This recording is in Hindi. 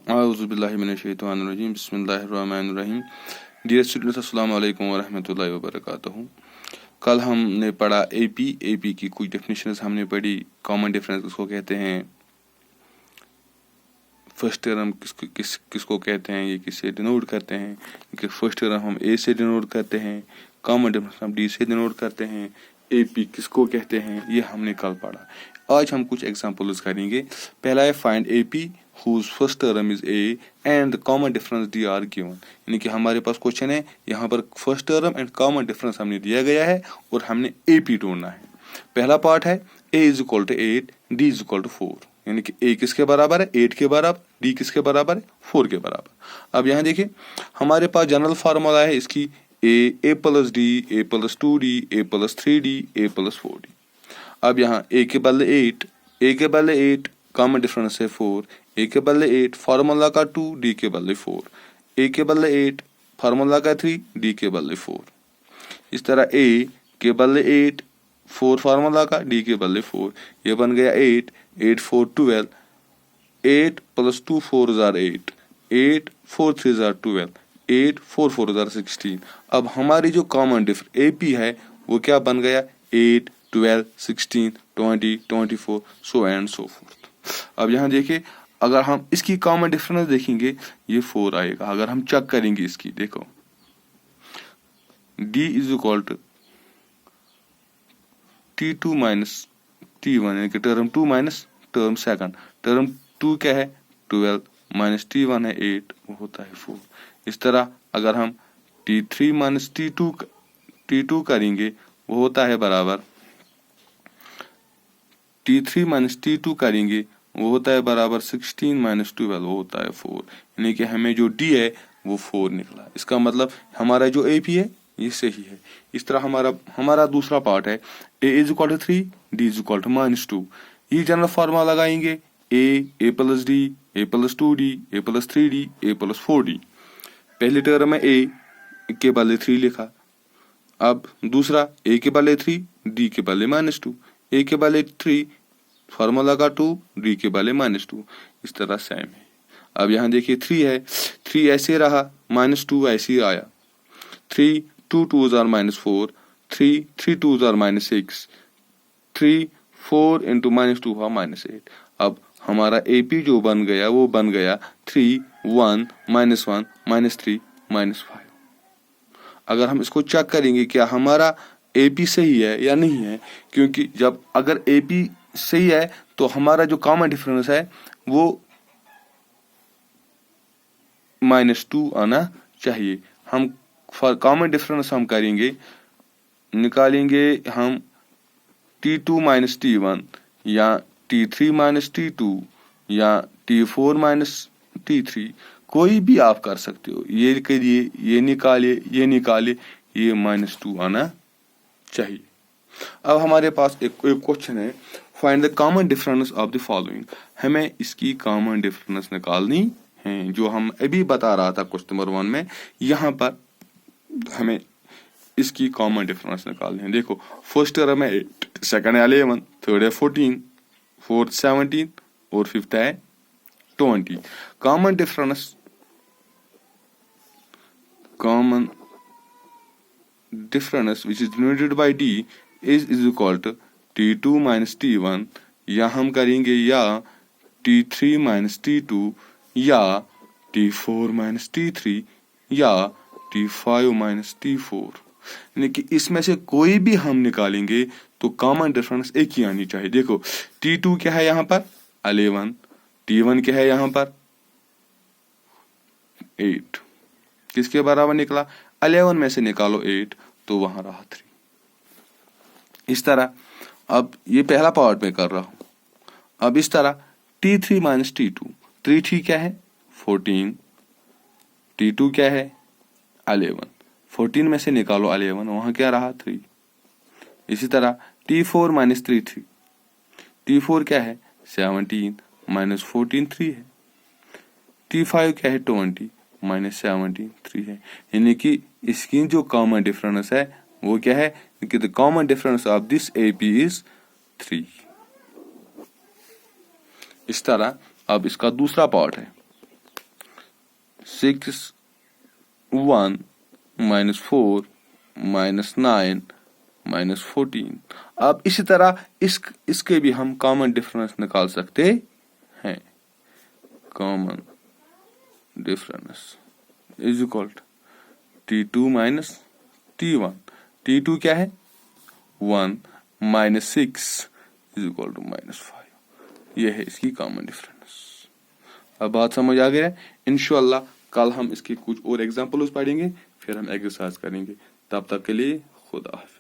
औज़ुबिल्लाहि मिनश्शैतानिर्रजीम बिस्मिल्लाहिर्रहमानिर्रहीम। डियर स्टूडेंट्स, अस्सलाम वालेकुम व रहमतुल्लाहि व बरकातुहू। कल हमने पढ़ा एपी की कुछ डेफिनेशंस हमने पढ़ी। कॉमन डिफरेंस किसको कहते हैं, फर्स्ट टर्म किसको कहते हैं, ये किससे डिनोट करते हैं। कि फर्स्ट टर्म हम ए से डिनोट करते हैं, कॉमन डिफरेंस हम डी से डिनोट करते हैं, एपी किसको कहते हैं, ये हमने कल पढ़ा। आज हम कुछ एग्जांपल्स करेंगे। पहला है find AP whose first term is A and the common difference D are given। यानी कि हमारे पास क्वेश्चन है, यहाँ पर first term and common difference हमने दिया गया है और हमने AP ढूंढना है। पहला पार्ट है A is equal to 8, D is equal to 4। यानी कि A किसके बराबर है, 8 के बराबर, D किसके बराबर है, 4 के बराबर। अब यहाँ देखिए हमारे पास जनरल फार्मूला है इसकी A plus D, A plus 2D, A plus 3D, A plus 4D। अब यहाँ A के बदले 8, कॉमन डिफरेंस है 4, A के बदले 8, फार्मूला का 2, D के बदले 4, A के बदले 8, फार्मूला का 3, D के बदले 4। इस तरह A के बदले 8, 4 फार्मूला का, D के बदले 4, ये बन गया 8, 8 4 12, 8 प्लस 2 4 जार 8, 8 4 3 जार 12, 8 4 4 जार 16। अब हमारी जो कॉमन डिफरेंस AP है वो क्या बन गया, 8 12 16 20 24 सो एंड सो फोर्थ। अब यहाँ देखिए अगर हम इसकी कॉमन डिफरेंस देखेंगे ये 4 आएगा। अगर हम चेक करेंगे इसकी, देखो D is equal to T2 minus T1, यानी कि term 2 minus term second. Term 2 क्या है 12 माइनस T1 है 8, वो होता है 4। इस तरह अगर हम T3 माइनस T2 करेंगे वो होता है बराबर, T3 माइनस T2 करेंगे वो होता है बराबर 16 माइनस 12, वो होता है 4। यानी कि हमें जो D है वो 4 निकला। इसका मतलब हमारा जो AP है ये सही है। इस तरह हमारा दूसरा पार्ट है A is equal to 3, D is equal to -2। ये जनरल फार्मूला लगाएंगे A plus D, A plus 2D, A plus 3D, A plus 4D। पहले टर्म में A के बदले 3 लिखा। अब दूसरा A के बदले 3, D के बदले -2, A के बदले 3, फार्मूला का 2, D के बदले -2। इस तरह सेम है। अब यहाँ देखिए 3 है, 3 ऐसे रहा, -2 ऐसे ही आया, 3 2 2s are -4, 3 2s are -6, 3 4 into -2 हुआ -8। अब हमारा AP जो बन गया वो बन गया 3 1 -1 -3 -5। अगर हम इसको चेक करेंगे क्या हमारा AP सही है या नहीं है, क्योंकि जब अगर AP सही है तो हमारा जो कॉमन डिफरेंस है वो -2 आना चाहिए। हम कॉमन डिफरेंस हम करेंगे, निकालेंगे हम T2 माइनस T1 या T3 माइनस T2 या T4 माइनस T3, कोई भी आप कर सकते हो। ये करिए, ये निकालिए, ये -2 आना चाहिए। अब हमारे पास एक क्वेश्चन है, find the common difference of the following. हमें इसकी कॉमन डिफरेंस निकालनी है, जो हम अभी बता रहा था क्वेश्चन नंबर 1 में। यहाँ पर हमें इसकी कॉमन डिफरेंस निकालनी है। देखो फर्स्ट टर्म है 8, सेकंड है 11, थर्ड है 14, फोर्थ 17 और फिफ्थ है 20। Common difference which is denoted by D is equal to T2 minus T1, या हम करेंगे या T3 minus T2 या T4 minus T3 या T5 minus T4। यानी कि इसमें से कोई भी हम निकालेंगे तो कॉमन डिफरेंस एक ही आनी चाहिए। देखो T2 क्या है यहाँ पर 11, T1 क्या है यहाँ पर 8, किसके बराबर निकला, 11 में से निकालो 8 तो वहां रहा 3। इस तरह अब ये पहला पार्ट में कर रहा हूं। अब इस तरह T3 माइनस T2, 3 क्या है 14, T2 क्या है 11, 14 में से निकालो 11, वहां क्या रहा 3। इसी तरह T4 माइनस 3, T4 क्या है 17 माइनस 14 3 है, T5 क्या है 20 माइनस 17 3 है। यानी कि इसकी जो कॉमन डिफरेंस है वो क्या है कि the common difference of this AP is 3। इस तरह अब इसका दूसरा पार्ट है, 6 1 -4 -9 -14। अब इसी तरह इसके भी हम कॉमन डिफरेंस निकाल सकते हैं। Common difference is equal to T2 minus T1। T2 क्या है 1 -6 इज इक्वल टू -5। यह है इसकी कॉमन डिफरेंस। अब बात समझ आ गया। इंशाल्लाह कल हम इसके कुछ और एग्जांपल्स पढ़ेंगे, फिर हम एक्सरसाइज करेंगे। तब तक के लिए खुदा हाफिज।